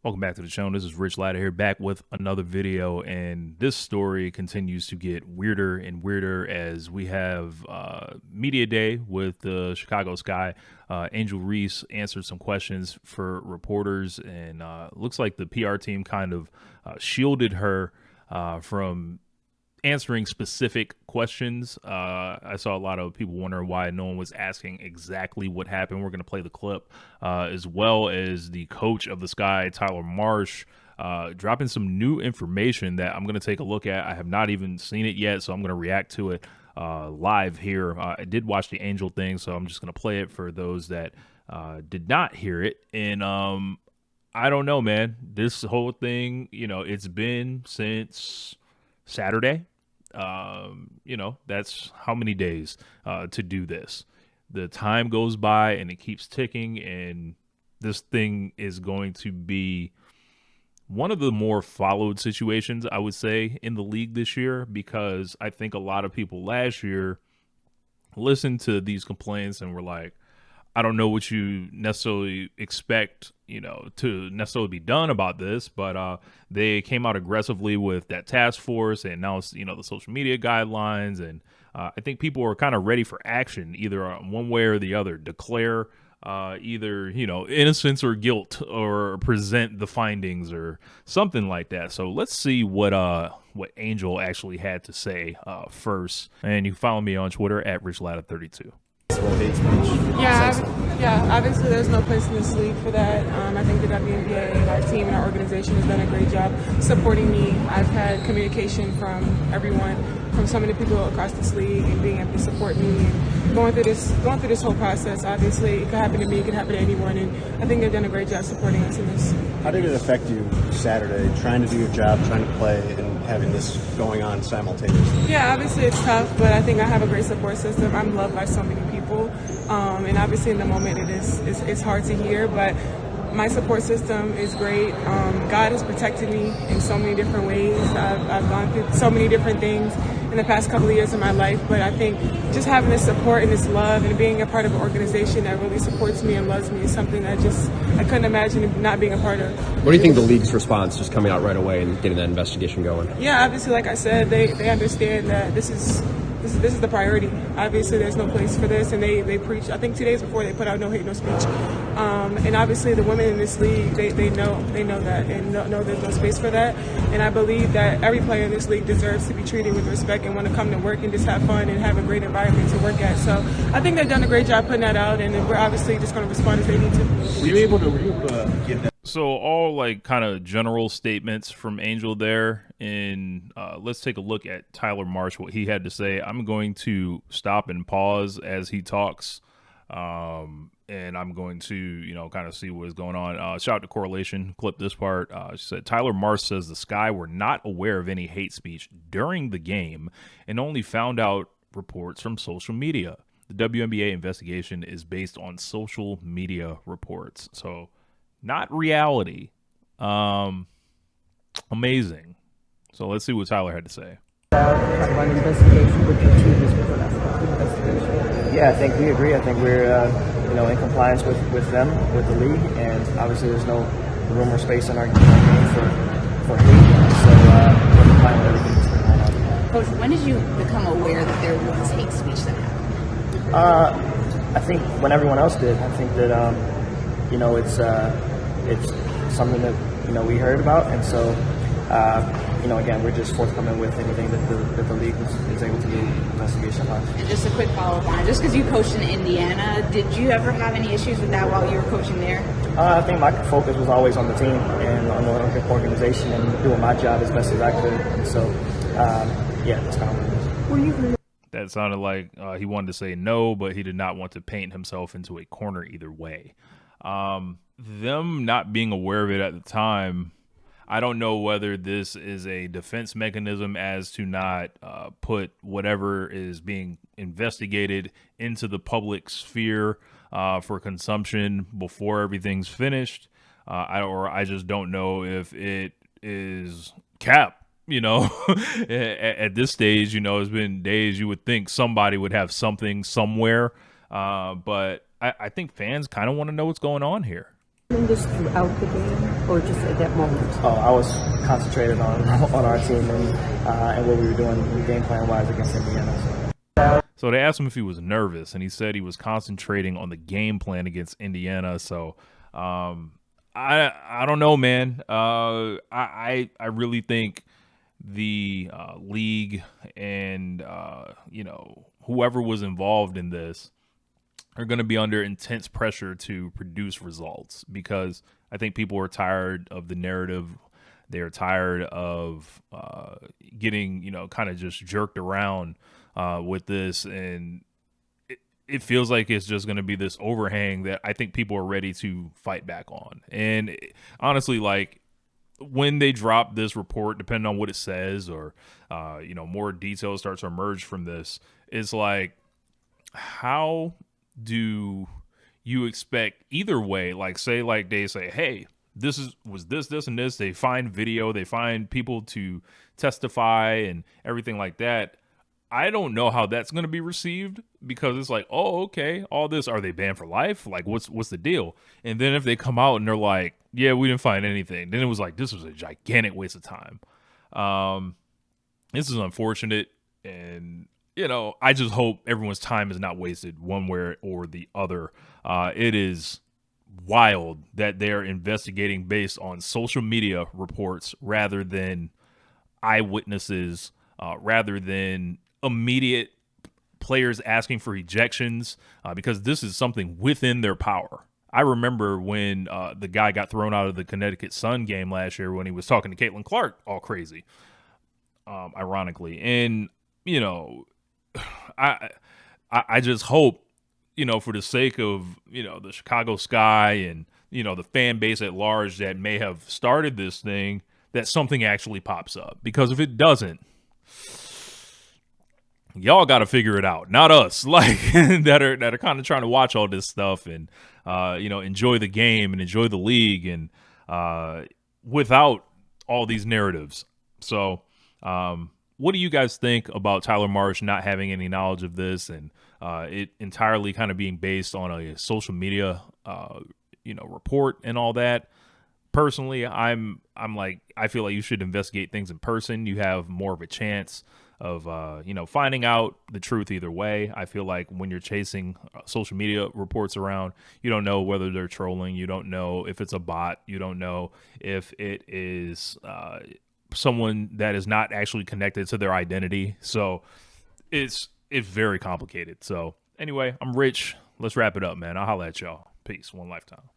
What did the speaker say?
Welcome back to the channel. This is Latta here, back with another video, and this story continues to get weirder and weirder as we have media day with the Chicago Sky. Angel Reese answered some questions for reporters, and looks like the PR team kind of shielded her from answering specific questions. I saw a lot of people wondering why no one was asking exactly what happened. We're going to play the clip, as well as the coach of the Sky, Tyler Marsh, dropping some new information that I'm going to take a look at. I have not even seen it yet, so I'm going to react to it live here. I did watch the Angel thing, so I'm just going to play it for those that did not hear it. And I don't know, man. This whole thing, it's been since Saturday. That's how many days to do this. The time goes by and it keeps ticking, and this thing is going to be one of the more followed situations, I would say, in the league this year, because I think a lot of people last year listened to these complaints and were like, I don't know what you necessarily expect, to necessarily be done about this, but they came out aggressively with that task force, and now it's, the social media guidelines, and I think people are kind of ready for action, either one way or the other. Declare either innocence or guilt, or present the findings or something like that. So let's see what Angel actually had to say first. And you can follow me on Twitter at RichLatta32. Yeah, obviously there's no place in this league for that. I think the WNBA and our team and our organization has done a great job supporting me. I've had communication from everyone, from so many people across this league, and being able to support me and going through this whole process. Obviously, it could happen to me, it could happen to anyone, and I think they've done a great job supporting us in this. How did it affect you Saturday, trying to do your job, trying to play, and having this going on simultaneously? Yeah, obviously it's tough, but I think I have a great support system. I'm loved by so many people, and obviously in the moment it's hard to hear, but my support system is great. God has protected me in so many different ways. I've gone through so many different things in the past couple of years of my life, but I think just having this support and this love and being a part of an organization that really supports me and loves me is something that I couldn't imagine not being a part of. What do you think the league's response, just coming out right away and getting that investigation going? Yeah, obviously, like I said, they understand that this is the priority. Obviously, there's no place for this, and they preach. I think 2 days before they put out no hate, no speech. And obviously, the women in this league, they know that, and know there's no space for that. And I believe that every player in this league deserves to be treated with respect and want to come to work and just have fun and have a great environment to work at. So I think they've done a great job putting that out, and we're obviously just going to respond as they need to. Were you able to get that? So all kind of general statements from Angel there, and let's take a look at Tyler Marsh, what he had to say. I'm going to stop and pause as he talks, and I'm going to, kind of see what is going on. Shout out to Correlation, clip this part. She said, Tyler Marsh says the Sky were not aware of any hate speech during the game and only found out reports from social media. The WNBA investigation is based on social media reports. So not reality. Amazing. So let's see what Tyler had to say. Yeah, I think we agree. I think we're in compliance with them, with the league, and obviously there's no room or space in our game for hate. So we're compliant with everything that's going on. Coach, when did you become aware that there was hate speech that happened? I think when everyone else did. I think that it's something that we heard about, and so again, we're just forthcoming with anything that the league is able to do investigation on. And just a quick follow-up on it, just because you coached in Indiana, did you ever have any issues with that while you were coaching there? I think my focus was always on the team and on the Olympic organization and doing my job as best as I could. And so, that's kind of what it is. That sounded like he wanted to say no, but he did not want to paint himself into a corner either way. Them not being aware of it at the time, I don't know whether this is a defense mechanism as to not put whatever is being investigated into the public sphere for consumption before everything's finished. I just don't know if it is cap. At this stage, it's been days. You would think somebody would have something somewhere, but I think fans kind of want to know what's going on here. This throughout the game, or just at that moment? Oh, I was concentrated on our team and what we were doing game plan wise against Indiana. So they asked him if he was nervous, and he said he was concentrating on the game plan against Indiana. So I don't know, man. I really think the league and whoever was involved in this are going to be under intense pressure to produce results, because I think people are tired of the narrative. They're tired of getting kind of just jerked around with this, and it feels like it's just going to be this overhang that I think people are ready to fight back on. And honestly, like, when they drop this report, depending on what it says, or more details start to emerge from this, it's like, how do you expect either way? Like, say, like, they say, hey, was this and this. They find video, they find people to testify and everything like that. I don't know how that's going to be received, because it's like, oh, okay, all this, are they banned for life? Like, what's the deal? And then if they come out and they're like, yeah, we didn't find anything, then it was like, this was a gigantic waste of time. This is unfortunate, and I just hope everyone's time is not wasted one way or the other. It is wild that they're investigating based on social media reports rather than eyewitnesses, rather than immediate players asking for ejections, because this is something within their power. I remember when the guy got thrown out of the Connecticut Sun game last year when he was talking to Caitlin Clark all crazy, ironically. And, I just hope, for the sake of, the Chicago Sky and, the fan base at large that may have started this thing, that something actually pops up. Because if it doesn't, y'all got to figure it out, not us, like, that are kind of trying to watch all this stuff and enjoy the game and enjoy the league, and without all these narratives. So what do you guys think about Tyler Marsh not having any knowledge of this, and it entirely kind of being based on a social media report and all that? Personally, I'm like, I feel like you should investigate things in person. You have more of a chance of finding out the truth either way. I feel like when you're chasing social media reports around, you don't know whether they're trolling. You don't know if it's a bot. You don't know if it is someone that is not actually connected to their identity. So it's very complicated. So anyway, I'm Rich. Let's wrap it up, man. I'll holla at y'all. Peace. One lifetime.